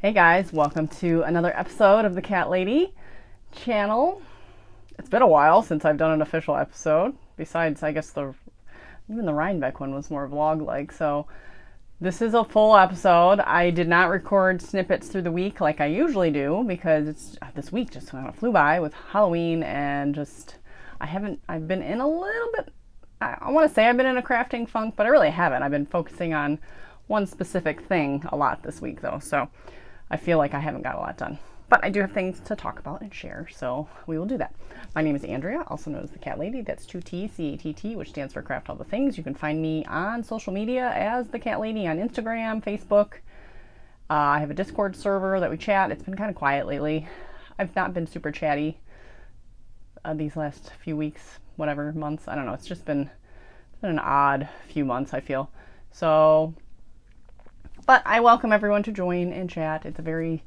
Hey guys, welcome to another episode of the Cat Lady channel. It's been a while since I've done an official episode. Besides, I guess even the Rhinebeck one was more vlog-like. So this is a full episode. I did not record snippets through the week like I usually do because this week just kind of flew by with Halloween and I've been in a little bit, I want to say I've been in a crafting funk, but I really haven't. I've been focusing on one specific thing a lot this week though. So I feel like I haven't got a lot done, but I do have things to talk about and share, so we will do that. My name is Andrea, also known as the Cat Lady. That's 2T, C-A-T-T, which stands for Craft All the Things. You can find me on social media as the Cat Lady on Instagram, Facebook. I have a Discord server that we chat. It's been kind of quiet lately. I've not been super chatty these last few weeks, whatever, months. I don't know. It's just been an odd few months, I feel. So, but I welcome everyone to join and chat. It's a very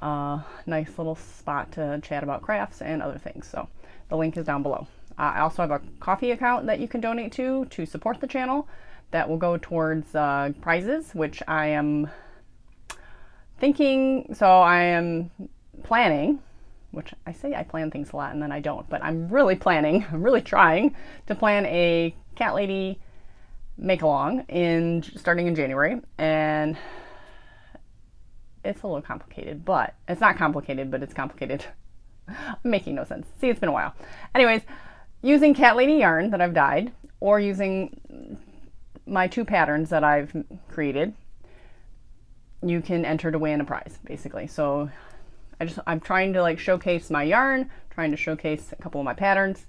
nice little spot to chat about crafts and other things. So the link is down below. I also have a coffee account that you can donate to support the channel. That will go towards prizes, which I am thinking. So I am planning, which I say I plan things a lot and then I don't, but I'm really planning. I'm really trying to plan a Cat Lady make along starting in January, and it's a little complicated, but it's not complicated, but it's complicated. I'm making no sense. See, it's been a while. Anyways, using Cat Lady yarn that I've dyed, or using my two patterns that I've created, you can enter to win a prize, basically. So I'm trying to like showcase my yarn, trying to showcase a couple of my patterns.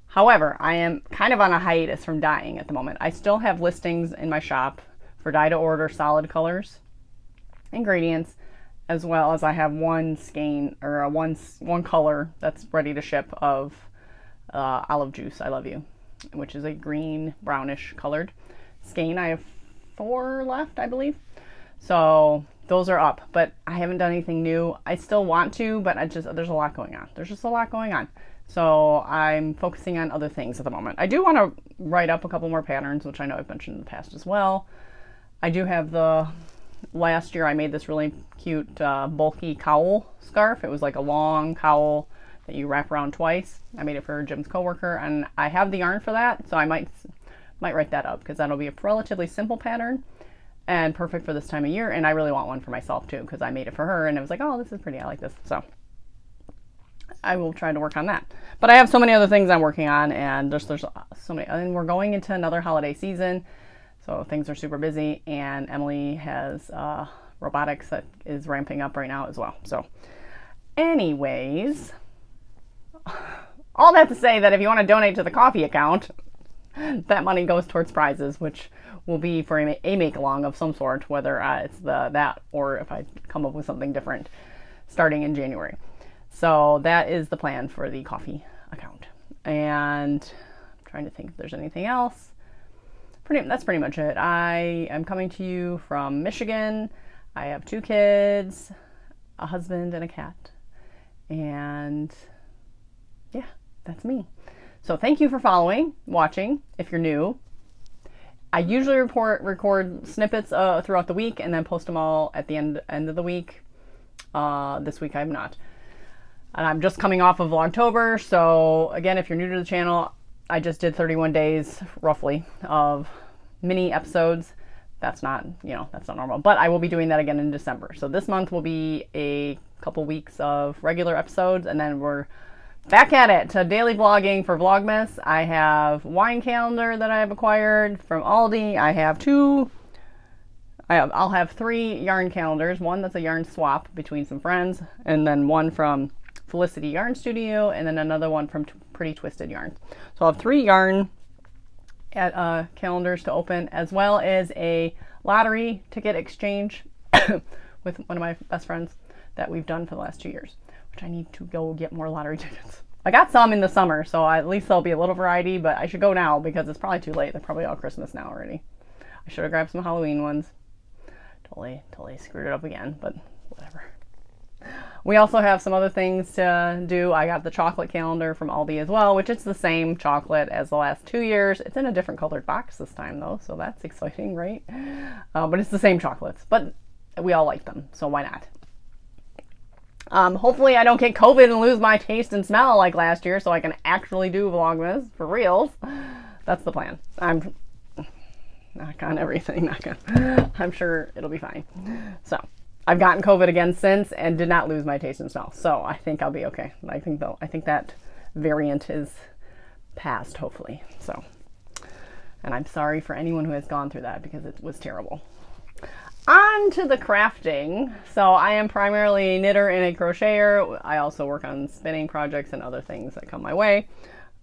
However, I am kind of on a hiatus from dyeing at the moment. I still have listings in my shop for dye to order solid colors and gradients, as well as I have one skein or one color that's ready to ship of Olive Juice, I Love You, which is a green brownish colored skein. I have 4 left, I believe. So those are up, but I haven't done anything new. I still want to, but there's a lot going on. There's just a lot going on. So I'm focusing on other things at the moment. I do want to write up a couple more patterns, which I know I've mentioned in the past as well. I do have last year I made this really cute bulky cowl scarf. It was like a long cowl that you wrap around twice. I made it for Jim's coworker, and I have the yarn for that, so I might write that up because that'll be a relatively simple pattern and perfect for this time of year. And I really want one for myself too because I made it for her and it was like, oh, this is pretty. I like this. So I will try to work on that. But I have so many other things I'm working on, and there's so many. And we're going into another holiday season, so things are super busy. And Emily has robotics that is ramping up right now as well. So, anyways, all that to say that if you want to donate to the coffee account, that money goes towards prizes, which will be for a make along of some sort, whether it's that or if I come up with something different starting in January. So that is the plan for the coffee account. And I'm trying to think if there's anything else. That's pretty much it. I am coming to you from Michigan. I have 2 kids, a husband, and a cat. And yeah, that's me. So thank you for watching, if you're new. I usually record snippets throughout the week and then post them all at the end of the week. This week I'm not. And I'm just coming off of Vlogtober, so again, if you're new to the channel, I just did 31 days, roughly, of mini episodes. That's not normal, but I will be doing that again in December. So this month will be a couple weeks of regular episodes, and then we're back at it to daily vlogging for Vlogmas. I have wine calendar that I have acquired from Aldi. I'll have 3 yarn calendars, one that's a yarn swap between some friends, and then one from Felici Yarn Studio, and then another one from Pretty Twisted Yarns. So I'll have 3 yarn calendars to open, as well as a lottery ticket exchange with one of my best friends that we've done for the last 2 years, which I need to go get more lottery tickets. I got some in the summer, so at least there'll be a little variety, but I should go now because it's probably too late. They're probably all Christmas now already. I should have grabbed some Halloween ones. Totally screwed it up again, but whatever. We also have some other things to do. I got the chocolate calendar from Aldi as well, which is the same chocolate as the last 2 years. It's in a different colored box this time though, so that's exciting, right? But it's the same chocolates. But we all like them, so why not? Hopefully I don't get COVID and lose my taste and smell like last year, so I can actually do Vlogmas for reals. That's the plan. I'm knock on everything, I'm sure it'll be fine. So I've gotten COVID again since and did not lose my taste and smell, so I think I'll be okay. I think that variant is past, hopefully. So, and I'm sorry for anyone who has gone through that because it was terrible. On to the crafting. So I am primarily a knitter and a crocheter. I also work on spinning projects and other things that come my way.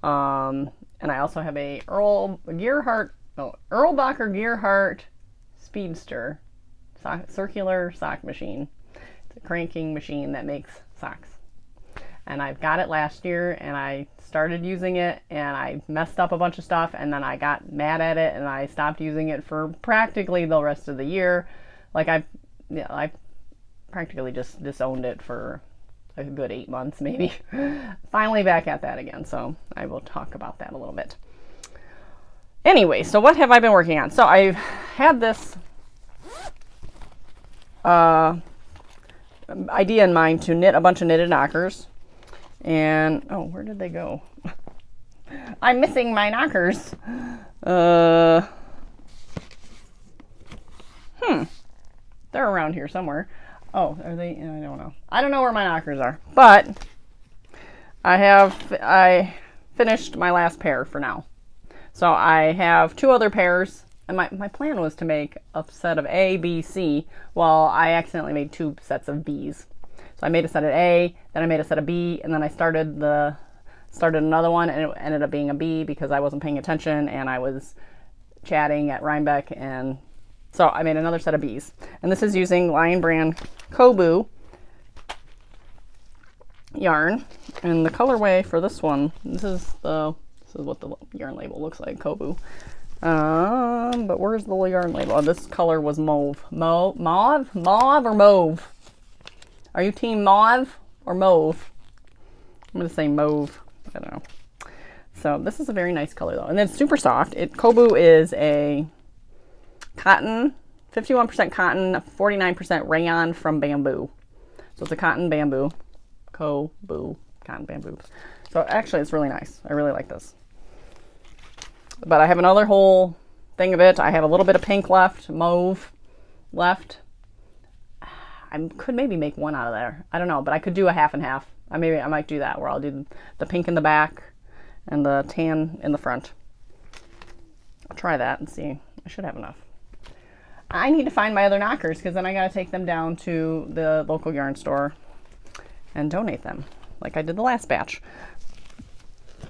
And I also have a Erlbacher Gearhart Speedster circular sock machine. It's a cranking machine that makes socks. And I've got it last year and I started using it and I messed up a bunch of stuff and then I got mad at it and I stopped using it for practically the rest of the year. Like I practically just disowned it for a good 8 months maybe. Finally back at that again, so I will talk about that a little bit. Anyway, so what have I been working on? So I've had this idea in mind to knit a bunch of knitted knockers. And, oh, where did they go? I'm missing my knockers. They're around here somewhere. Oh, are they? I don't know. I don't know where my knockers are. But I finished my last pair for now. So I have 2 other pairs. And my plan was to make a set of A, B, C. Well, I accidentally made 2 sets of B's. So I made a set of A, then I made a set of B, and then I started another one, and it ended up being a B because I wasn't paying attention and I was chatting at Rhinebeck, and so I made another set of B's. And this is using Lion Brand Kobu yarn, and the colorway for this one, this is what the yarn label looks like, Kobu. But where's the yarn label? Oh, this color was mauve. Mauve or mauve? Are you team mauve or mauve? I'm going to say mauve. I don't know. So this is a very nice color though. And then it's super soft. Kobu is a cotton, 51% cotton, 49% rayon from bamboo. So it's a cotton bamboo. Kobu, cotton bamboo. So actually it's really nice. I really like this. But I have another whole thing of it. I have a little bit of pink left, mauve left. I could maybe make one out of there. I don't know, but I could do a half and half. I might do that where I'll do the pink in the back and the tan in the front. I'll try that and see. I should have enough. I need to find my other knockers because then I got to take them down to the local yarn store and donate them like I did the last batch.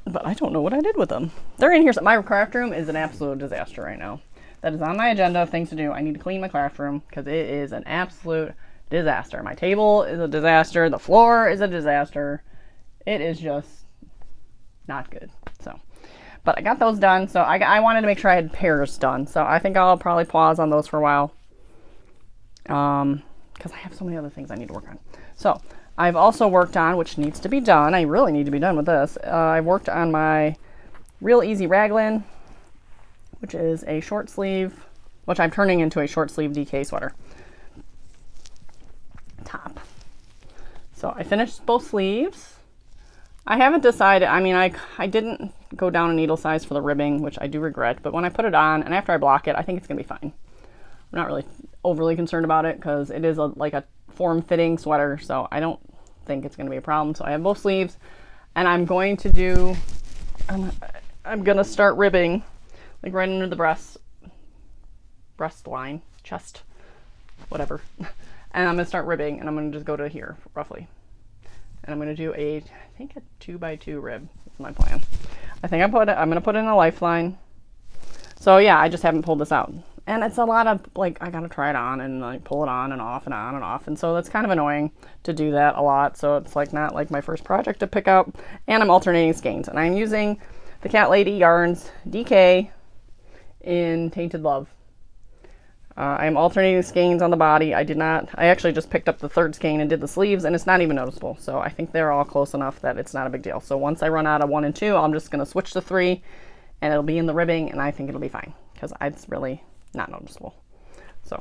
But I don't know what I did with them. They're in here. My craft room is an absolute disaster right now. That is on my agenda of things to do. I need to clean my craft room because it is an absolute disaster. My table is a disaster. The floor is a disaster. It is just not good. So, but I got those done. So I wanted to make sure I had pairs done. So I think I'll probably pause on those for a while. Because I have so many other things I need to work on. So I've also worked on, which needs to be done. I really need to be done with this. I've worked on my Real Easy Raglan, which is a short sleeve, which I'm turning into a short sleeve DK sweater top. So I finished both sleeves. I haven't decided. I mean, I didn't go down a needle size for the ribbing, which I do regret, but when I put it on and after I block it, I think it's gonna be fine. I'm not really overly concerned about it because it is like a form-fitting sweater, so I don't think it's gonna be a problem. So I have both sleeves, and I'm going to do, I'm gonna start ribbing like right under the breast line, chest, whatever. And I'm gonna start ribbing, and I'm gonna just go to here roughly. And I'm gonna do I think a 2x2 rib is my plan. I think I'm gonna put in a lifeline. So yeah, I just haven't pulled this out. And it's a lot of, like, I gotta try it on and like pull it on and off and on and off. And so that's kind of annoying to do that a lot. So it's like not like my first project to pick up. And I'm alternating skeins. And I'm using the Cat Lady Yarns DK in Tainted Love. I'm alternating skeins on the body. I actually just picked up the third skein and did the sleeves, and it's not even noticeable. So I think they're all close enough that it's not a big deal. So once I run out of 1 and 2, I'm just gonna switch to 3 and it'll be in the ribbing, and I think it'll be fine because it's really not noticeable. So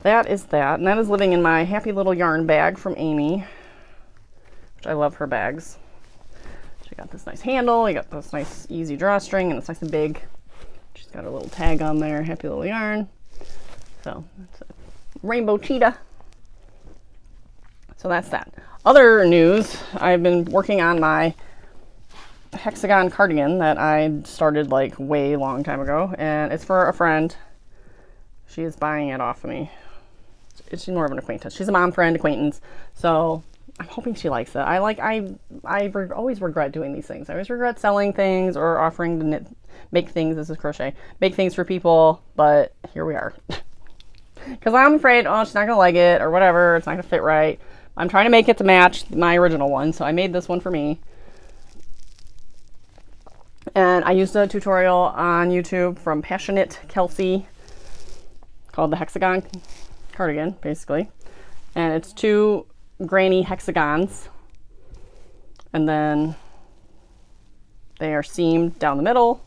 that is that. And that is living in my happy little yarn bag from Amy, which I love her bags. She got this nice handle, you got this nice easy drawstring, and it's nice and big. She's got a little tag on there, happy little yarn. So that's a rainbow cheetah. So that's that. Other news, I've been working on my hexagon cardigan that I started like way long time ago, and it's for a friend. She is buying it off of me. She's more of an acquaintance. She's a mom friend acquaintance, so I'm hoping she likes it. I always regret doing these things. I always regret selling things or offering to knit, make things. This is crochet, make things for people, but here we are. Because I'm afraid, oh, she's not gonna like it or whatever. It's not gonna fit right. I'm trying to make it to match my original one, so I made this one for me. And I used a tutorial on YouTube from Passionate Kelsey called the hexagon cardigan, basically. And it's 2 granny hexagons. And then they are seamed down the middle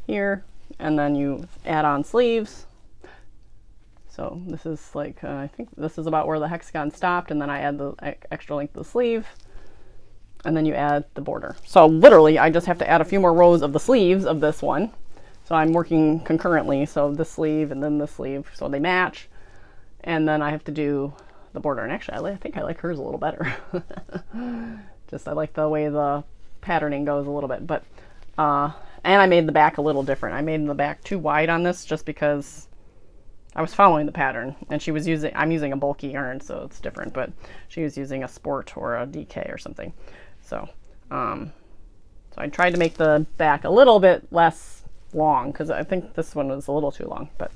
here. And then you add on sleeves. So this is like, I think this is about where the hexagon stopped, and then I add the extra length of the sleeve, and then you add the border. So literally, I just have to add a few more rows of the sleeves of this one. So I'm working concurrently, so this sleeve and then this sleeve, so they match, and then I have to do the border. And actually, I think I like hers a little better. Just I like the way the patterning goes a little bit, but and I made the back a little different. I made the back too wide on this just because I was following the pattern, and she was using, I'm using a bulky yarn, so it's different, but she was using a Sport or a DK or something. So, so I tried to make the back a little bit less long, because I think this one was a little too long, but,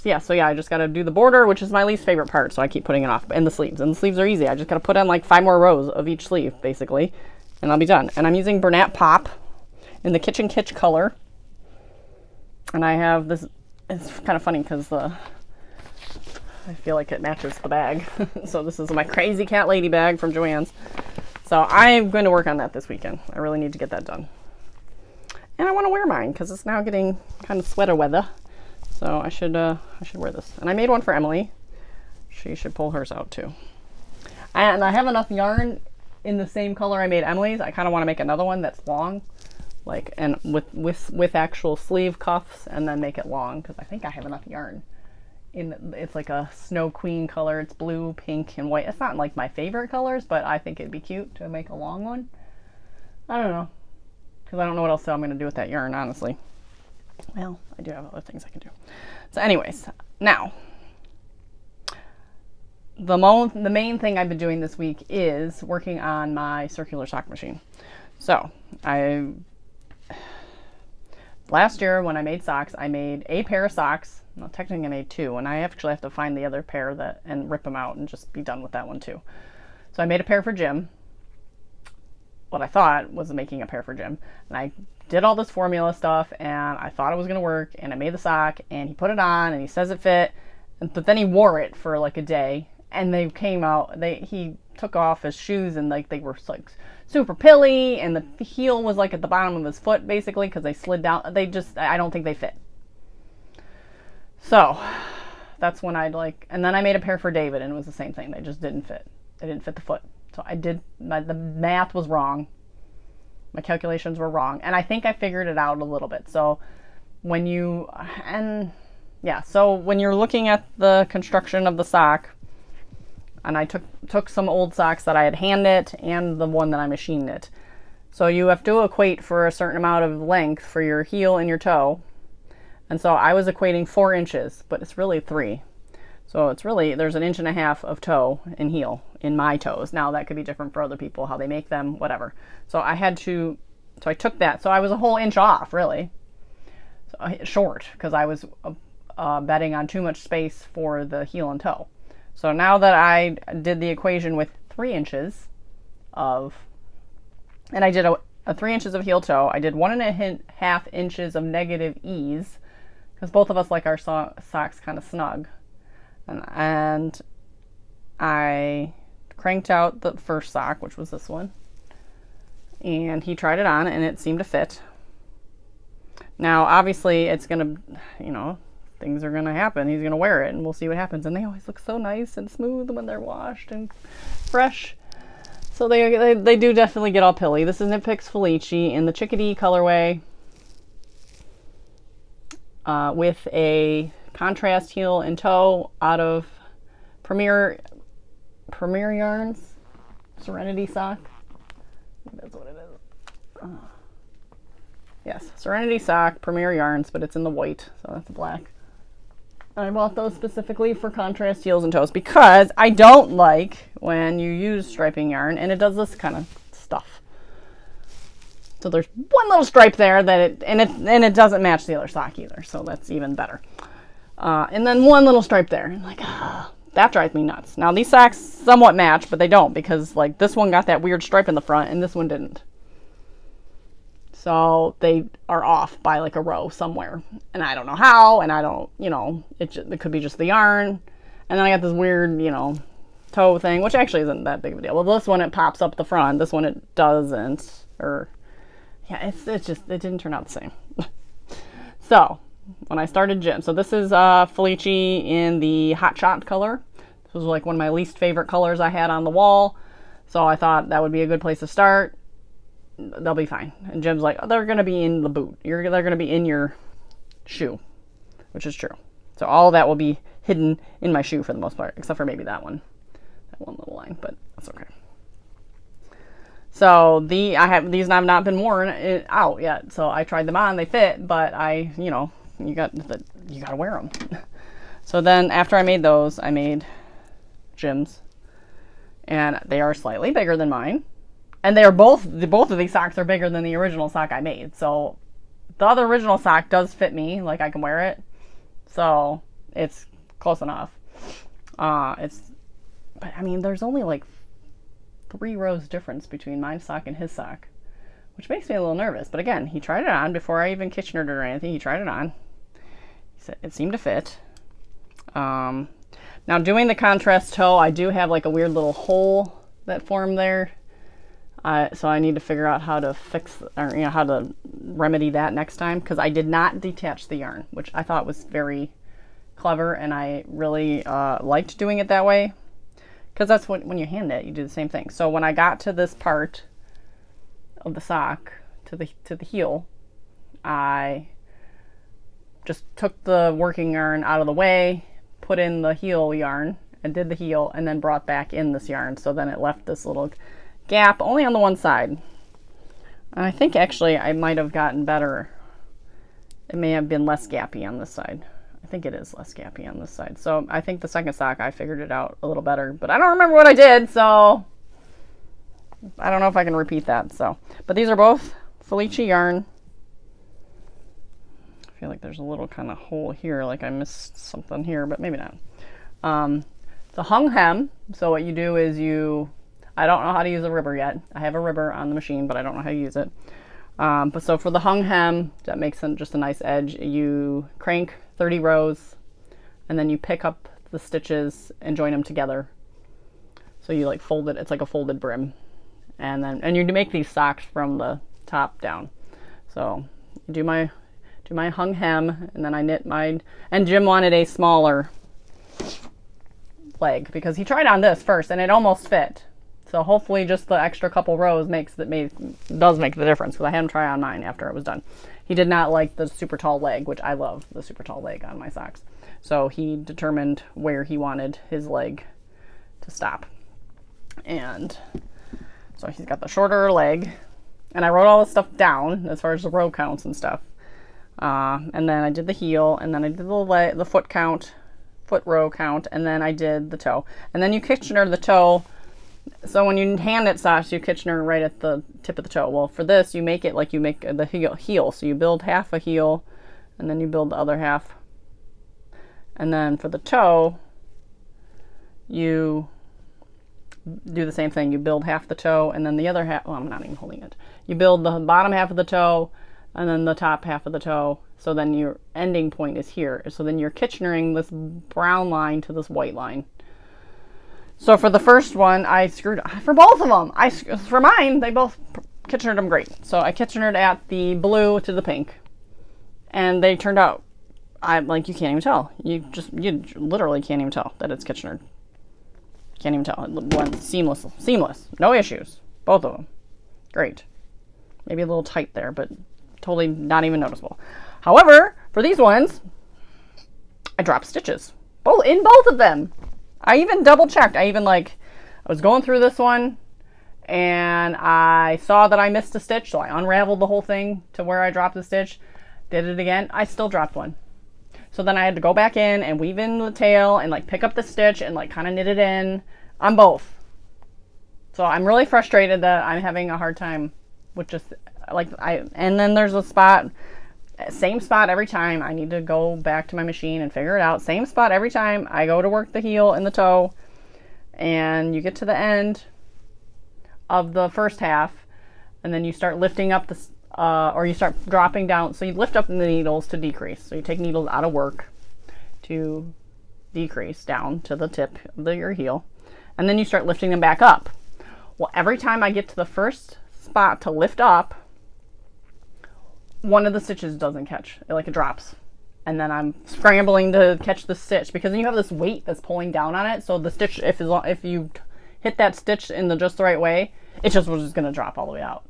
yeah, so yeah, I just got to do the border, which is my least favorite part, so I keep putting it off, and the sleeves are easy. I just got to put on like 5 more rows of each sleeve, basically, and I'll be done. And I'm using Bernat Pop in the Kitsch color. And I have this, it's kind of funny because I feel like it matches the bag. So this is my crazy cat lady bag from Joann's. So I'm going to work on that this weekend. I really need to get that done. And I want to wear mine because it's now getting kind of sweater weather. So I should wear this. And I made one for Emily. She should pull hers out too. And I have enough yarn in the same color I made Emily's. I kind of want to make another one that's long. Like, and with actual sleeve cuffs, and then make it long, because I think I have enough yarn. It's like a Snow Queen color. It's blue, pink, and white. It's not like my favorite colors, but I think it'd be cute to make a long one. I don't know, because I don't know what else I'm going to do with that yarn, honestly. Well, I do have other things I can do. So anyways, now, the main thing I've been doing this week is working on my circular sock machine. So, last year when I made socks, I made a pair of socks. Well, technically I made 2, and I actually have to find the other pair and rip them out and just be done with that one too. So I made a pair for Jim. What I thought was making a pair for Jim. And I did all this formula stuff, and I thought it was going to work, and I made the sock, and he put it on, and he says it fit, but then he wore it for like a day, and they came out, he took off his shoes, and like they were like super pilly, and the heel was like at the bottom of his foot basically because they slid down. I don't think they fit. So that's when and then I made a pair for David, and it was the same thing. They just didn't fit. They didn't fit the foot. So the math was wrong. My calculations were wrong, and I think I figured it out a little bit. So when you're looking at the construction of the sock, and I took some old socks that I had hand knit and the one that I machine knit. So you have to equate for a certain amount of length for your heel and your toe. And so I was equating 4 inches, but it's really 3. So it's really, there's 1.5 inches of toe and heel in my toes. Now that could be different for other people, how they make them, whatever. So I took that. So I was a whole inch off, really. So, short, because I was betting on too much space for the heel and toe. So now that I did the equation with 3 inches and I did a 3 inches of heel toe, I did 1.5 inches of negative ease, because both of us like our socks kind of snug. And I cranked out the first sock, which was this one, and he tried it on, and it seemed to fit. Now, obviously, it's going to, things are going to happen. He's going to wear it and we'll see what happens. And they always look so nice and smooth when they're washed and fresh. So they do definitely get all pilly. This is Knit Picks Felici in the Chickadee colorway with a contrast heel and toe out of Premier Yarns Serenity sock. That's what it is. Yes, Serenity sock, Premier Yarns, but it's in the white, so that's black. I bought those specifically for contrast heels and toes because I don't like when you use striping yarn and it does this kind of stuff. So there's one little stripe there that it doesn't match the other sock either, so that's even better. And then one little stripe there, and like, that drives me nuts. Now these socks somewhat match, but they don't because like this one got that weird stripe in the front and this one didn't. So they are off by like a row somewhere. And I don't know how, and I don't, it could be just the yarn. And then I got this weird, toe thing, which actually isn't that big of a deal. Well, this one, it pops up the front. This one, it doesn't. Yeah, it didn't turn out the same. So, when I started gym, so this is Felici in the Hot Shot color. This was like one of my least favorite colors I had on the wall. So I thought that would be a good place to start. They'll be fine. And Jim's like, oh, they're going to be in the boot. They're going to be in your shoe, which is true. So all of that will be hidden in my shoe for the most part, except for maybe that one little line, but that's okay. So these have not been worn out yet. So I tried them on, they fit, but you got to wear them. So then after I made those, I made Jim's, and they are slightly bigger than mine. And they are both of these socks are bigger than the original sock I made. So the other original sock does fit me, like I can wear it. So it's close enough. But I mean, there's only like 3 rows difference between my sock and his sock, which makes me a little nervous. But again, he tried it on before I even Kitchenered it or anything. He tried it on. He said it seemed to fit. Now doing the contrast toe, I do have like a weird little hole that formed there. So I need to figure out how to fix, or how to remedy that next time, because I did not detach the yarn, which I thought was very clever, and I really liked doing it that way, because that's when you hand knit, you do the same thing. So when I got to this part of the sock, to the heel, I just took the working yarn out of the way, put in the heel yarn, and did the heel, and then brought back in this yarn. So then it left this little gap only on the one side. And I think actually I might have gotten better. It may have been less gappy on this side. I think it is less gappy on this side. So I think the second sock I figured it out a little better, but I don't remember what I did, so I don't know if I can repeat that. So, but these are both Felici yarn. I feel like there's a little kind of hole here, like I missed something here, but maybe not. It's a hung hem. So what you do is I don't know how to use a ribber yet. I have a ribber on the machine, but I don't know how to use it. But so for the hung hem, that makes just a nice edge. You crank 30 rows, and then you pick up the stitches and join them together. So you like fold it. It's like a folded brim, and you make these socks from the top down. So you do my hung hem, and then I knit mine. And Jim wanted a smaller leg because he tried on this first, and it almost fit. So hopefully just the extra couple rows does make the difference, because I had him try on mine after it was done. He did not like the super tall leg, which I love the super tall leg on my socks. So he determined where he wanted his leg to stop. And so he's got the shorter leg. And I wrote all this stuff down as far as the row counts and stuff. And then I did the heel, and then I did the foot row count, and then I did the toe. And then you Kitchener the toe. So when you hand knit socks, you Kitchener right at the tip of the toe. Well, for this, you make it like you make the heel. So you build half a heel, and then you build the other half. And then for the toe, you do the same thing. You build half the toe, and then the other half, well, I'm not even holding it. You build the bottom half of the toe, and then the top half of the toe. So then your ending point is here. So then you're Kitchenering this brown line to this white line. So for the first one, I screwed, for both of them, for mine, they both Kitchenered them great. So I Kitchenered at the blue to the pink, and they turned out I'm like, you can't even tell. You literally can't even tell that it's Kitchener. Can't even tell. It blends seamless. No issues. Both of them. Great. Maybe a little tight there, but totally not even noticeable. However, for these ones, I dropped stitches. In both of them. I even double checked. I was going through this one and I saw that I missed a stitch, so I unraveled the whole thing to where I dropped the stitch. Did it again. I still dropped one. So then I had to go back in and weave in the tail and like pick up the stitch and like kind of knit it in on both. So I'm really frustrated that I'm having a hard time with just and then there's a spot, same spot every time. I need to go back to my machine and figure it out. Same spot every time. I go to work the heel and the toe, and you get to the end of the first half, and then you start lifting up the or you start dropping down. So you lift up the needles to decrease. So you take needles out of work to decrease down to the tip of your heel. And then you start lifting them back up. Well, every time I get to the first spot to lift up, one of the stitches doesn't catch. It drops. And then I'm scrambling to catch the stitch, because then you have this weight that's pulling down on it. So the stitch, if you hit that stitch in just the right way, it was just going to drop all the way out.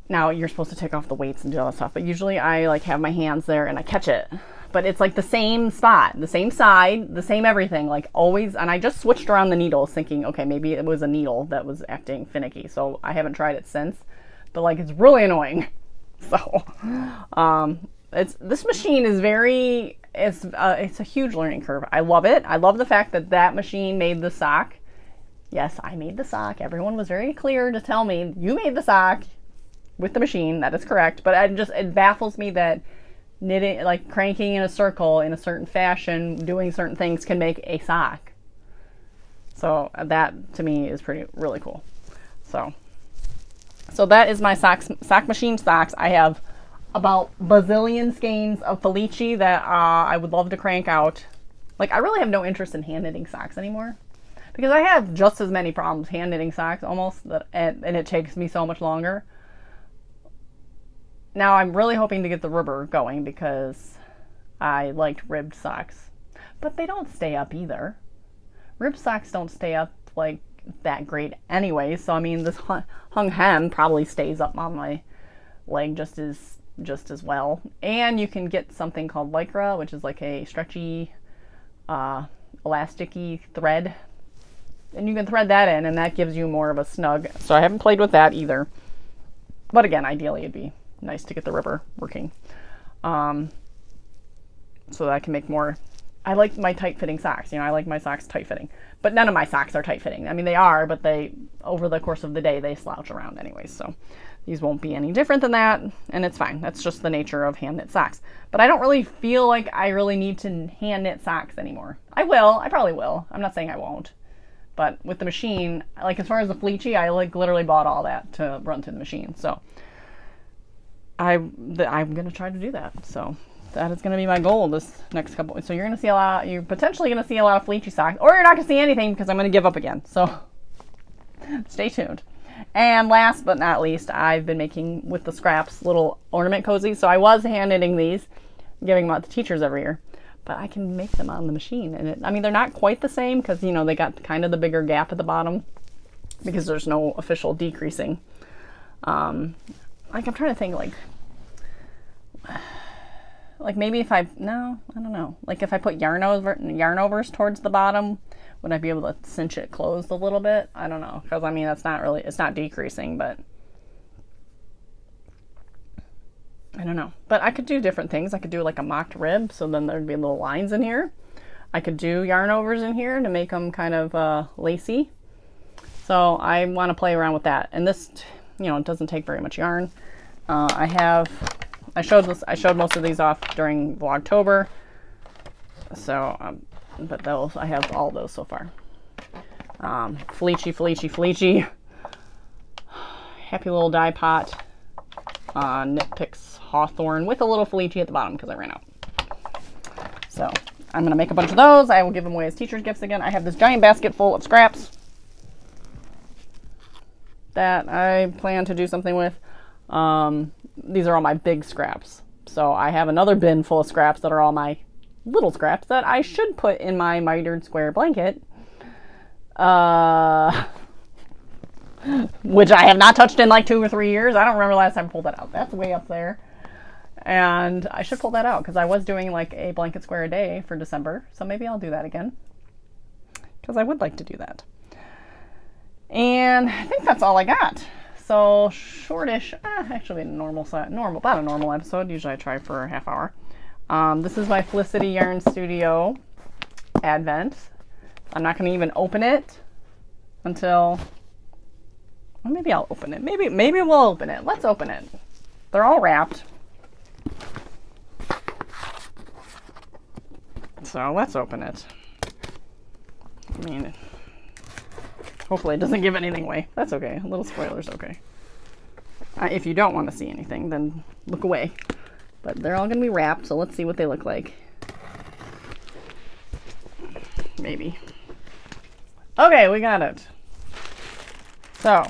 Now, you're supposed to take off the weights and do all that stuff, but usually I have my hands there and I catch it. But it's the same spot, the same side, the same everything, always. And I just switched around the needles thinking, okay, maybe it was a needle that was acting finicky. So I haven't tried it since, but it's really annoying. So this machine is it's a huge learning curve. I love it. I love the fact that machine made the sock. Yes, I made the sock. Everyone was very clear to tell me, you made the sock with the machine. That is correct. But it baffles me that knitting, cranking in a circle in a certain fashion, doing certain things can make a sock. So that to me is really cool. So that is my sock machine socks. I have about bazillion skeins of Felici that I would love to crank out. I really have no interest in hand knitting socks anymore, because I have just as many problems hand knitting socks almost, and it takes me so much longer. Now I'm really hoping to get the ribber going, because I liked ribbed socks, but they don't stay up either. Ribbed socks don't stay up that great anyway. So I mean, this hung hem probably stays up on my leg just as well. And you can get something called Lycra, which is a stretchy, elasticy thread, and you can thread that in, and that gives you more of a snug. So I haven't played with that either, but again, ideally it'd be nice to get the ribber working, so that I can make more. I like my tight fitting socks. I like my socks tight fitting, but none of my socks are tight fitting. I mean, they are, but they, over the course of the day, they slouch around anyways. So these won't be any different than that, and it's fine. That's just the nature of hand knit socks. But I don't really feel like I really need to hand knit socks anymore. I probably will. I'm not saying I won't. But with the machine, as far as the Felici, I literally bought all that to run through the machine. So I'm gonna try to do that. So that is going to be my goal this next couple. So you're potentially going to see a lot of Felici socks, or you're not going to see anything, because I'm going to give up again. So stay tuned. And last but not least, I've been making with the scraps little ornament cozies. So I was hand knitting these, giving them out to teachers every year, but I can make them on the machine. And they're not quite the same, because they got kind of the bigger gap at the bottom, because there's no official decreasing. I'm trying to think maybe I don't know. If I put yarn overs towards the bottom, would I be able to cinch it closed a little bit? I don't know, because it's not decreasing, but I don't know. But I could do different things. I could do a mocked rib, so then there'd be little lines in here. I could do yarn overs in here to make them kind of lacy. So I want to play around with that. And this, it doesn't take very much yarn. I showed most of these off during Vlogtober, so but I have all those so far. Felici, happy little die pot, Knit Picks Hawthorne with a little Felici at the bottom, because I ran out. So I'm gonna make a bunch of those. I will give them away as teacher's gifts again. I have this giant basket full of scraps that I plan to do something with. These are all my big scraps. So I have another bin full of scraps that are all my little scraps that I should put in my mitered square blanket. Which I have not touched in like 2 or 3 years. I don't remember last time I pulled that out. That's way up there. And I should pull that out because I was doing like a blanket square a day for December. So maybe I'll do that again because I would like to do that. And I think that's all I got. So shortish, actually about a normal episode. Usually I try for a half hour. This is my Felici Yarn Studio Advent. I'm not going to even open it until, well, maybe I'll open it. Maybe we'll open it. Let's open it. They're all wrapped. So let's open it. I mean, hopefully it doesn't give anything away. That's okay. A little spoiler's okay. If you don't want to see anything, then look away. But they're all going to be wrapped, so let's see what they look like. Maybe. Okay, we got it. So,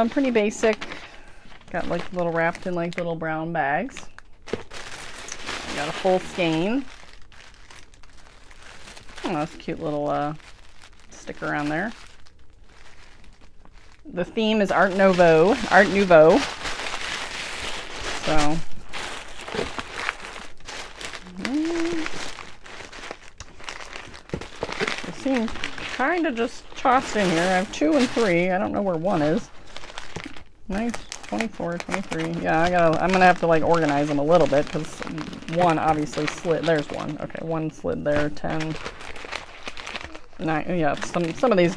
pretty basic. Got like little wrapped in like little brown bags. Got a full skein. Oh, that's a cute little sticker on there. The theme is Art Nouveau. So, it seems kind of just tossed in here. I have 2 and 3. I don't know where 1 is. Nice. 24, 23. Yeah, I'm gonna have to like organize them a little bit because 1 obviously slid. There's 1. Okay, 1 slid there. 10. 9. Yeah, some of these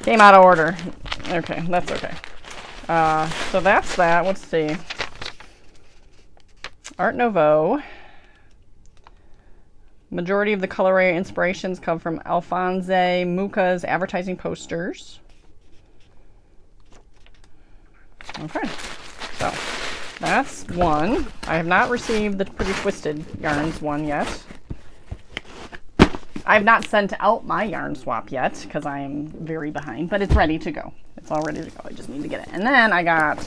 came out of order. Okay, that's okay. So that's that. Let's see. Art Nouveau. Majority of the color area inspirations come from Alphonse Mucha's advertising posters. Okay, so that's 1. I have not received the Pretty Twisted Yarns one yet. I have not sent out my yarn swap yet because I am very behind, but it's ready to go. It's all ready to go. I just need to get it. And then I got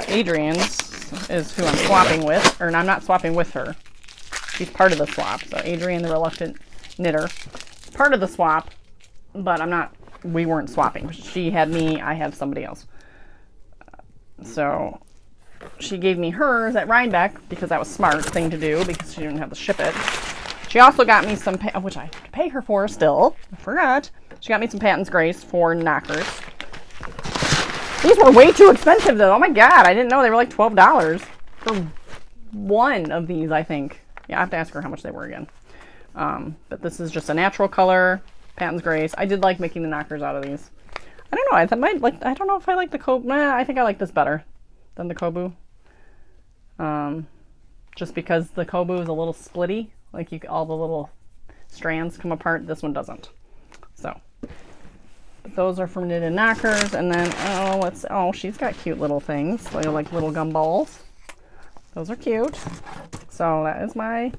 Adrian's is who I'm swapping with, or I'm not swapping with her. She's part of the swap. So Adrian, the Reluctant Knitter, part of the swap, but we weren't swapping. She had me, I had somebody else. So she gave me hers at Rhinebeck because that was a smart thing to do because she didn't have to ship it. She also got me some, which I have to pay her for still. I forgot. She got me some Patton's Grace for knockers. These were way too expensive though. Oh my god, I didn't know they were like $12 for 1 of these, I think. Yeah, I have to ask her how much they were again. But this is just a natural color, Patton's Grace. I did like making the knockers out of these. I don't know. I don't know if I like the Kobu. I think I like this better than the Kobu. Just because the Kobu is a little splitty. Like all the little strands come apart. This one doesn't. So those are from Knitted Knockers. And then she's got cute little things. They're like little gumballs. Those are cute. So that is my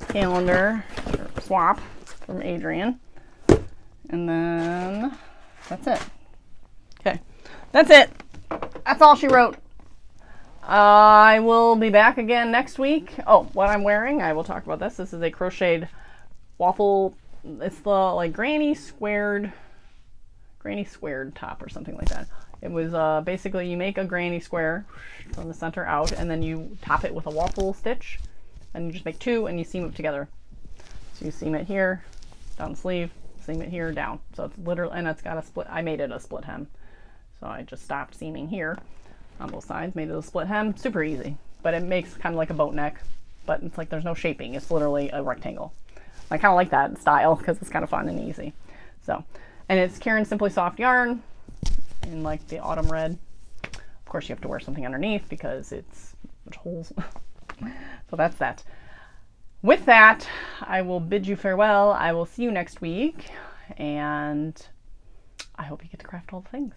calendar swap from Adrian. And then that's it. Okay, that's it. That's all she wrote. I will be back again next week. Oh, what I'm wearing, I will talk about this. This is a crocheted waffle. It's the like granny squared top or something like that. It was basically you make a granny square from the center out and then you top it with a waffle stitch and you just make 2 and you seam it together. So you seam it here, down the sleeve, seam it here, down. So it's literally, and it's got a split. I made it a split hem. So I just stopped seaming here on both sides, made it a split hem. Super easy, but it makes kind of like a boat neck, but it's like there's no shaping. It's literally a rectangle. I kind of like that style because it's kind of fun and easy. So, and it's Caron Simply Soft yarn in like the autumn red. Of course you have to wear something underneath because it's much holes. So that's that. With that, I will bid you farewell. I will see you next week, and I hope you get to craft all the things.